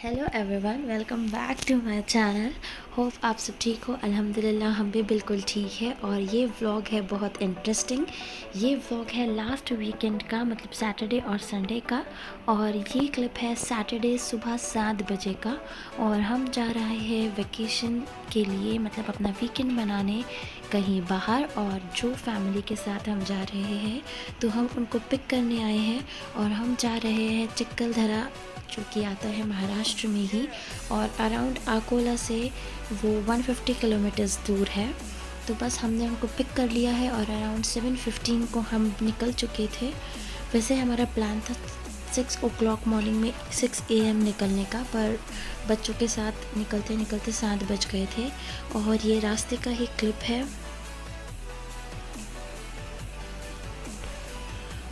Hello everyone, welcome back to my channel. Hope आप सब ठीक हो। अल्हम्दुलिल्लाह हम भी बिल्कुल ठीक है। और ये व्लॉग है बहुत इंटरेस्टिंग। ये व्लॉग है लास्ट वीकेंड का, मतलब सैटरडे और संडे का। और ये क्लिप है सैटरडे सुबह 7 बजे का। और हम जा रहे हैं वेकेशन के लिए, मतलब अपना वीकेंड मनाने कहीं बाहर। और जो फैमिली के साथ हम जा रहे हैं तो हम उनको पिक करने आए हैं। और हम जा रहे हैं चिक्कलधरा, जो कि आता है महाराष्ट्र में ही, और अराउंड अकोला से वो 150 किलोमीटर्स दूर है। तो बस हमने उनको पिक कर लिया है और अराउंड 7:15 को हम निकल चुके थे। वैसे हमारा प्लान था 6 o'clock मॉर्निंग में 6 AM निकलने का, पर बच्चों के साथ निकलते निकलते 7 बज गए थे। और ये रास्ते का ही क्लिप है।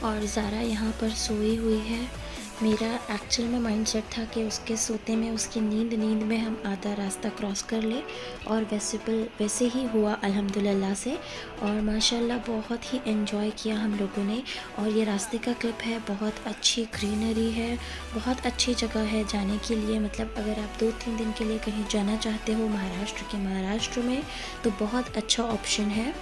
और ज़ारा यहाँ पर सोई हुई है। मेरा एक्चुअल में माइंडसेट था कि उसके सोते में, उसकी नींद में हम आधा रास्ता क्रॉस कर ले। और वैसे ही हुआ अल्हम्दुलिल्लाह से। और माशाल्लाह बहुत ही एंजॉय किया हम लोगों ने। और ये रास्ते का क्लिप है। बहुत अच्छी ग्रीनरी है, बहुत अच्छी जगह है जाने के लिए। मतलब अगर आप 2-3 दिन के लिए कहीं जाना चाहते हो महाराष्ट्र में, तो बहुत अच्छा ऑप्शन है।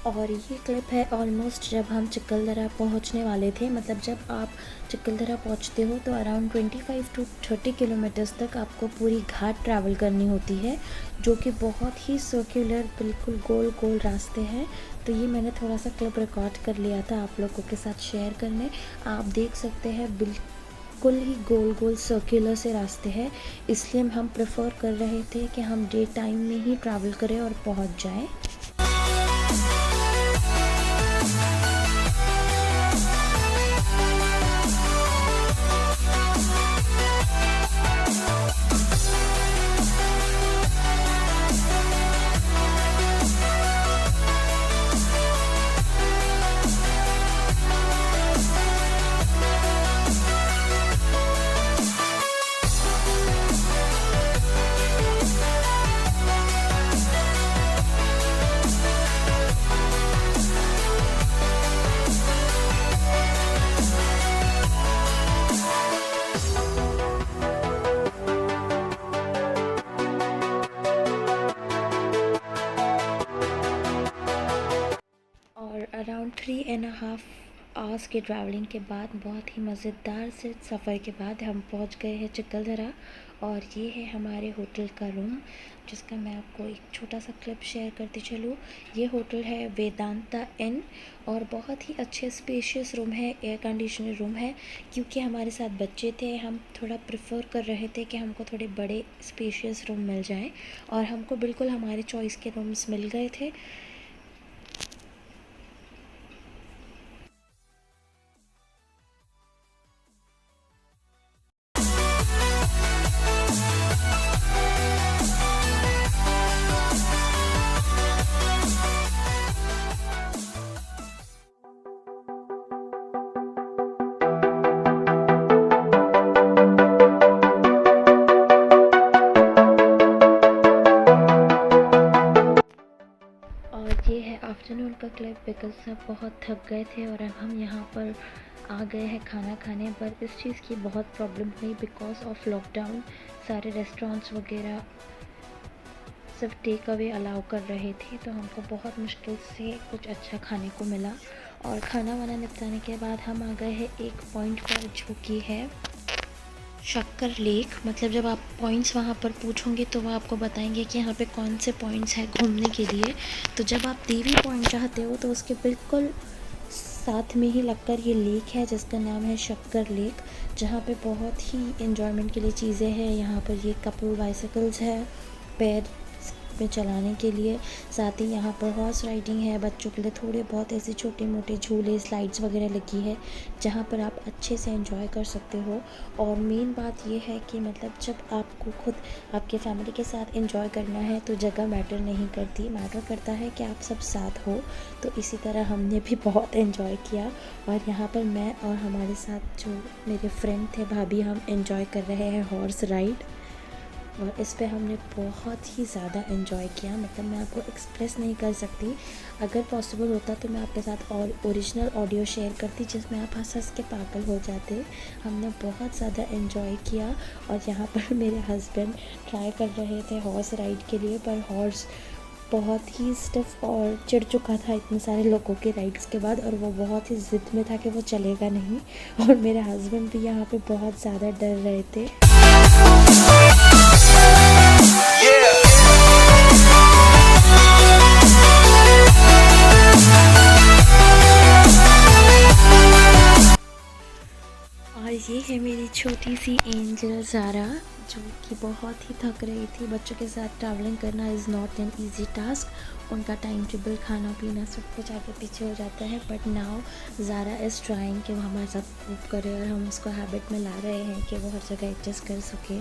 और ये क्लिप है ऑलमोस्ट जब हम चिक्कलदरा पहुंचने वाले थे। मतलब जब आप चिक्कलदरा पहुंचते हो तो अराउंड 25 to 30 किलोमीटर्स तक आपको पूरी घाट ट्रैवल करनी होती है, जो कि बहुत ही सर्कुलर, बिल्कुल गोल गोल रास्ते हैं। तो ये मैंने थोड़ा सा क्लिप रिकॉर्ड कर लिया था आप लोगों के साथ शेयर करने। आप देख सकते हैं बिल्कुल ही गोल गोल सर्कुलर से रास्ते हैं। इसलिए हम प्रेफर कर रहे थे कि हम डे टाइम में ही ट्रैवल करें और पहुँच जाएँ। और अराउंड 3.5 आवर्स के ट्रैवलिंग के बाद, बहुत ही मज़ेदार से सफ़र के बाद, हम पहुंच गए हैं चिक्कलदरा। और ये है हमारे होटल का रूम, जिसका मैं आपको एक छोटा सा क्लिप शेयर करती चलूँ। ये होटल है वेदांता इन। और बहुत ही अच्छे स्पेशियस रूम है, एयर कंडीशनर रूम है। क्योंकि हमारे साथ बच्चे थे, हम थोड़ा प्रेफर कर रहे थे कि हमको थोड़े बड़े स्पेशियस रूम मिल जाएं। और हमको बिल्कुल हमारे चॉइस के रूम्स मिल गए थे। और ये है आफ्टरनून का क्लिप, बिकॉज सब बहुत थक गए थे और अब हम यहाँ पर आ गए हैं खाना खाने। पर इस चीज़ की बहुत प्रॉब्लम हुई बिकॉज ऑफ लॉकडाउन। सारे रेस्टोरेंट्स वगैरह सिर्फ टेक अवे अलाउ कर रहे थे, तो हमको बहुत मुश्किल से कुछ अच्छा खाने को मिला। और खाना वाना निपटाने के बाद हम आ गए हैं एक पॉइंट पर, जो कि है शक्कर लेक। मतलब जब आप पॉइंट्स वहाँ पर पूछोगे तो वो आपको बताएंगे कि यहाँ पे कौन से पॉइंट्स हैं घूमने के लिए। तो जब आप देवी पॉइंट चाहते हो तो उसके बिल्कुल साथ में ही लगकर ये लेक है, जिसका नाम है शक्कर लेक, जहाँ पे बहुत ही एंजॉयमेंट के लिए चीज़ें हैं। यहाँ पर ये कपल बाइसिकल्स है पैर में चलाने के लिए। साथ ही यहाँ पर हॉर्स राइडिंग है, बच्चों के लिए थोड़े बहुत ऐसे छोटे मोटे झूले, स्लाइड्स वगैरह लगी है, जहाँ पर आप अच्छे से एंजॉय कर सकते हो। और मेन बात ये है कि मतलब जब आपको खुद आपके फैमिली के साथ एंजॉय करना है तो जगह मैटर नहीं करती, मैटर करता है कि आप सब साथ हो। तो इसी तरह हमने भी बहुत एंजॉय किया। और यहाँ पर मैं और हमारे साथ जो मेरे फ्रेंड थे, भाभी, हम एंजॉय कर रहे हैं हॉर्स राइड। और इस पे हमने बहुत ही ज़्यादा एंजॉय किया, मतलब मैं आपको एक्सप्रेस नहीं कर सकती। अगर पॉसिबल होता तो मैं आपके साथ और ओरिजिनल ऑडियो शेयर करती जिसमें आप हंस हंस के पागल हो जाते। हमने बहुत ज़्यादा एंजॉय किया। और यहाँ पर मेरे हस्बैंड ट्राई कर रहे थे हॉर्स राइड के लिए, पर हॉर्स बहुत ही स्टिफ और चिढ़ चुका था इतने सारे लोगों के राइड्स के बाद, और वो बहुत ही ज़िद में था कि वो चलेगा नहीं। और मेरे हस्बैंड भी यहाँ पे बहुत ज़्यादा डर रहे थे। और ये है मेरी छोटी सी एंजल ज़ारा, जो कि बहुत ही थक रही थी। बच्चों के साथ ट्रैवलिंग करना is not an easy task. उनका टाइम टेबल, खाना पीना सब कुछ आगे पीछे हो जाता है। But now Zara is trying कि वो हमारे साथ कोप करे, और हम उसको हैबिट में ला रहे हैं कि वो हर जगह एडजस्ट कर सके।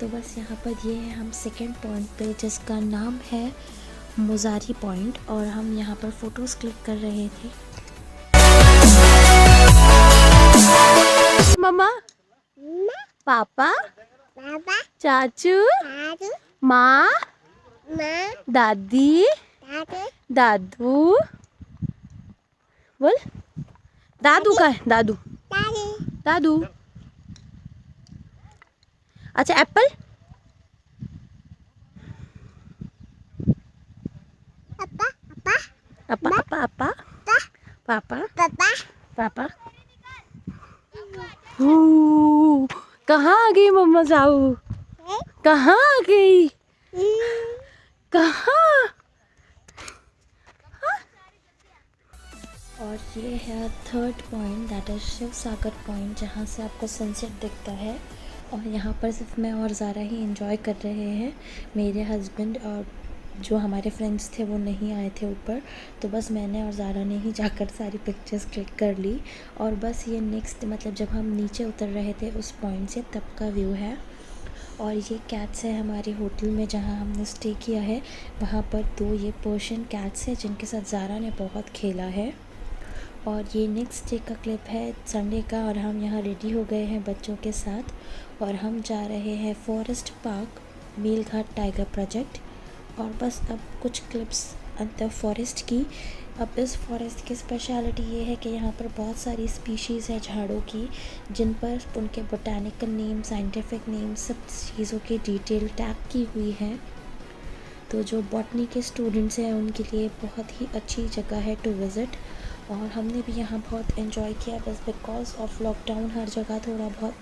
तो बस यहाँ पर ये है हम सेकेंड पॉइंट पे, जिसका नाम है मुजारी पॉइंट, और हम यहाँ पर फ़ोटोज़ क्लिक कर रहे थे। मम्मा, पापा, चाचू, माँ, दादी, दादू, बोल दादू का है, दादू दादू। अच्छा एप्पल, अपा अपा अपा, पापा पापा। कहाँ आ गई मम्मा जाऊ, कहाँ आ गई, कहाँ। और ये है third point, that is Shiv Sagar point, जहाँ से आपको सनसेट दिखता है। और यहाँ पर सिर्फ मैं और ज़ारा ही एंजॉय कर रहे हैं। मेरे हस्बैंड और जो हमारे फ्रेंड्स थे वो नहीं आए थे ऊपर, तो बस मैंने और ज़ारा ने ही जाकर सारी पिक्चर्स क्लिक कर ली। और बस ये नेक्स्ट, मतलब जब हम नीचे उतर रहे थे उस पॉइंट से, तब का व्यू है। और ये कैट्स है हमारे होटल में जहाँ हमने स्टे किया है, वहाँ पर 2 ये पर्शियन कैट्स हैं जिनके साथ ज़ारा ने बहुत खेला है। और ये नेक्स्ट डे का क्लिप है, संडे का, और हम यहाँ रेडी हो गए हैं बच्चों के साथ, और हम जा रहे हैं forest park, Melghat tiger project. और बस अब कुछ क्लिप्स अंदर फॉरेस्ट की। अब इस फॉरेस्ट की स्पेशलिटी ये है कि यहाँ पर बहुत सारी स्पीशीज़ है झाड़ों की, जिन पर उनके बोटानिकल नेम, साइंटिफिक नेम, सब चीज़ों की डिटेल टैग की हुई है। तो जो बॉटनी के स्टूडेंट्स हैं उनके लिए बहुत ही अच्छी जगह है टू विज़िट। और हमने भी यहाँ बहुत एंजॉय किया, बस बिकॉज ऑफ लॉकडाउन हर जगह थोड़ा बहुत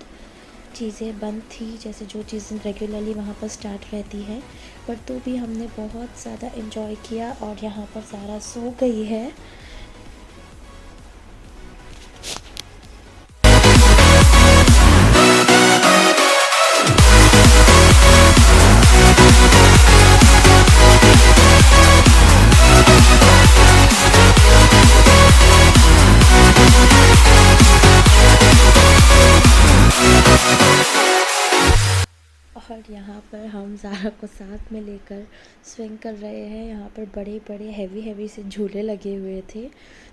चीज़ें बंद थी, जैसे जो चीज़ें रेगुलरली वहाँ पर स्टार्ट रहती है। पर तो भी हमने बहुत ज़्यादा एंजॉय किया। और यहाँ पर ज़ारा सो गई है। और यहाँ पर हम ज़ारा को साथ में लेकर स्विंग कर रहे हैं। यहाँ पर बड़े बड़े हैवी से झूले लगे हुए थे,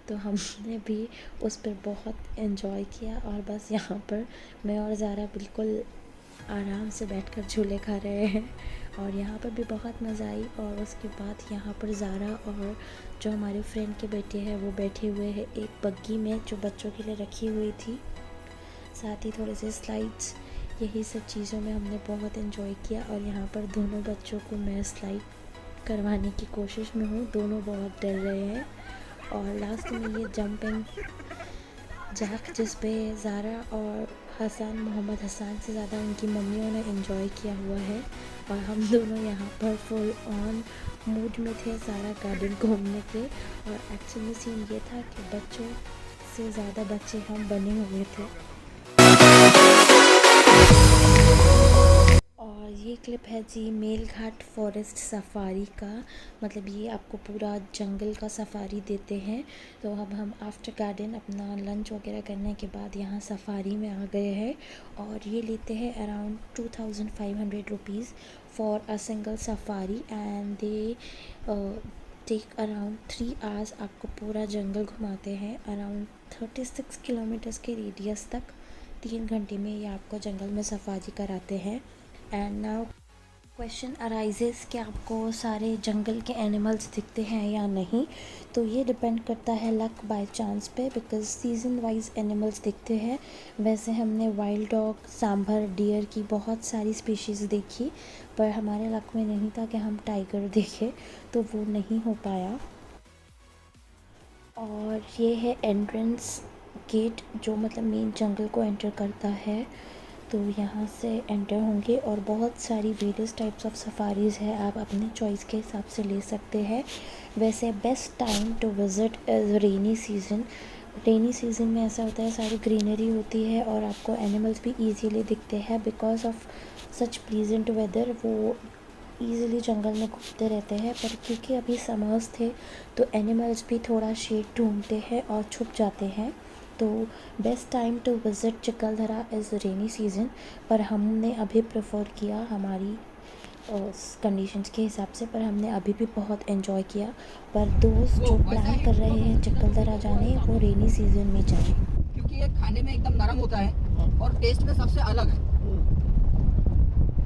तो हमने भी उस पर बहुत एंजॉय किया। और बस यहाँ पर मैं और ज़ारा बिल्कुल आराम से बैठकर झूले खा रहे हैं, और यहाँ पर भी बहुत मज़ा आई। और उसके बाद यहाँ पर ज़ारा और जो हमारे फ्रेंड के बेटे हैं वो बैठे हुए हैं एक बग्गी में, जो बच्चों के लिए रखी हुई थी, साथ ही थोड़े से स्लाइड्स, यही सब चीज़ों में हमने बहुत एंजॉय किया। और यहाँ पर दोनों बच्चों को मैं स्लाइड करवाने की कोशिश में हूँ, दोनों बहुत डर रहे हैं। और लास्ट में ये जंपिंग जैक, जिस पे ज़ारा और हसन, मोहम्मद हसन से ज़्यादा उनकी मम्मियों ने एंजॉय किया हुआ है। और हम दोनों यहाँ पर फुल ऑन मूड में थे ज़ारा गार्डन घूमने के। और एक्चुअली सीन ये था कि बच्चों से ज़्यादा बच्चे हम बने हुए थे। और ये क्लिप है जी मेलघाट फॉरेस्ट सफारी का, मतलब ये आपको पूरा जंगल का सफारी देते हैं। तो अब हम आफ्टर गार्डन अपना लंच वगैरह करने के बाद यहाँ सफारी में आ गए हैं। और ये लेते हैं around 2500 rupees for a single safari, and they take around 3 hours. आपको पूरा जंगल घुमाते हैं अराउंड 36 किलोमीटर्स के रेडियस तक। 3 घंटे में ये आपको जंगल में सफारी कराते हैं। एंड नाउ क्वेश्चन अराइजेस कि आपको सारे जंगल के एनिमल्स दिखते हैं या नहीं, तो ये डिपेंड करता है लक बाय चांस पे, बिकॉज़ सीज़न वाइज एनिमल्स दिखते हैं। वैसे हमने वाइल्ड डॉग, सांभर, डियर की बहुत सारी स्पीशीज़ देखी, पर हमारे लक में नहीं था कि हम टाइगर देखें, तो वो नहीं हो पाया। और ये है एंट्रेंस गेट जो मतलब मेन जंगल को एंटर करता है। तो यहाँ से एंटर होंगे और बहुत सारी वेरियस टाइप्स ऑफ सफारीज़ है, आप अपने चॉइस के हिसाब से ले सकते हैं। वैसे best time to visit is rainy season. Rainy season में ऐसा होता है सारी ग्रीनरी होती है और आपको एनिमल्स भी इजीली दिखते हैं because of such pleasant weather. वो ईज़िली जंगल में घूमते रहते हैं, पर क्योंकि अभी समर्स थे तो एनिमल्स भी थोड़ा शेड ढूंढते हैं और छुप जाते हैं। तो best time to visit Chikhaldara is rainy season, पर हमने अभी प्रेफर किया हमारी कंडीशंस के हिसाब से, पर हमने अभी भी बहुत एंजॉय किया। पर दोस्त जो प्लान कर रहे हैं चिखलदरा जाने, वो रेनी सीज़न में जाएं, क्योंकि ये खाने में एकदम नरम होता है और टेस्ट में सबसे अलग है।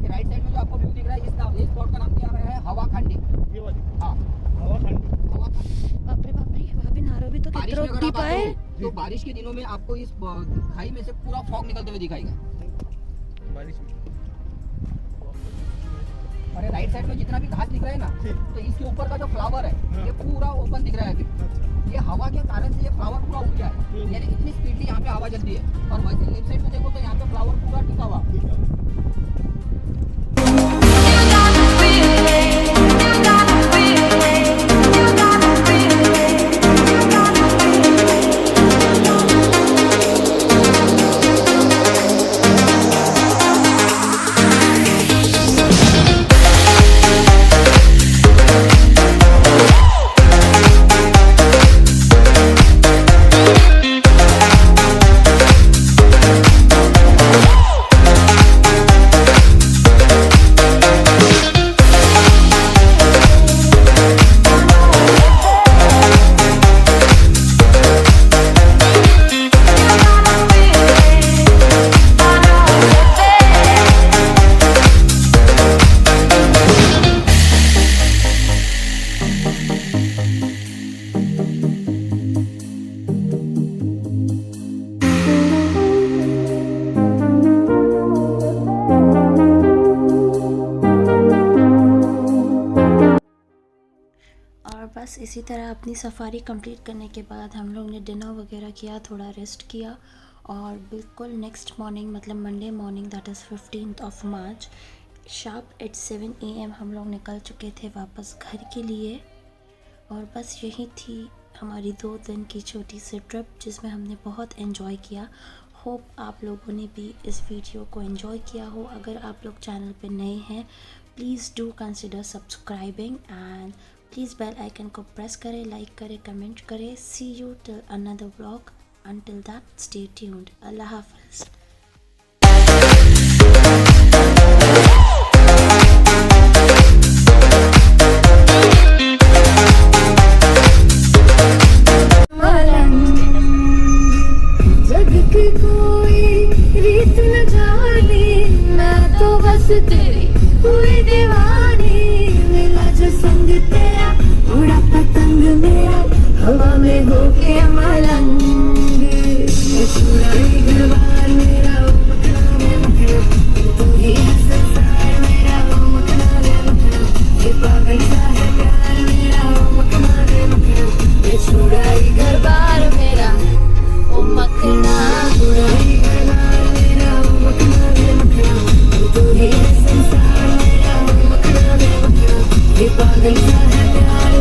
राइट साइड में जो आपको व्यू दिख रहा है, इस स्पॉट का नाम दिया गया है हवा खंडी। ये वाली हाँ हवा खंडी। बाप रे वहाँ पे नारो भी तो कितना टिपा है। तो बारिश के दिनों में आपको इस खाई में से पूरा फॉग निकलते हुए दिखाएगा बारिश में। और राइट साइड में जितना भी घास दिख रहा है ना, तो इसके ऊपर का जो फ्लावर है ये पूरा ओपन दिख रहा है अभी। ये हवा के कारण से ये फ्लावर पूरा उड़ गया है, यानी इतनी स्पीडली यहाँ पे हवा चलती है। और वैसे लेफ्ट साइड में देखो तो यहाँ पे फ्लावर पूरा टिका हुआ। बस इसी तरह अपनी सफ़ारी कंप्लीट करने के बाद हम लोग ने डिनर वगैरह किया, थोड़ा रेस्ट किया, और बिल्कुल नेक्स्ट मॉर्निंग मतलब Monday morning that is 15 March sharp eight 7 AM हम लोग निकल चुके थे वापस घर के लिए। और बस यही थी हमारी 2 दिन की छोटी सी ट्रिप जिसमें हमने बहुत एंजॉय किया। होप आप लोगों ने भी इस वीडियो को एंजॉय किया हो। अगर आप लोग चैनल पे नए हैं, please do consider subscribing and please bell icon को प्रेस करें, लाइक करें, कमेंट करें। See you till another vlog. Until that, stay tuned. Allah Hafiz. तेरी हुई दीवानी, मिला जो संग तेरा, उड़ा पतंग मेरा हवा में होके मलंग। छुड़ाई घरबार मेरा, तू ही है संसार मेरा, ये पागल सा है प्यार मेरा, ये छुड़ाई घरबार मेरा, ओ मखना छुड़ाई घरबार मेरा, तू ही है संसार मेरा, ये पागल सा है प्यार।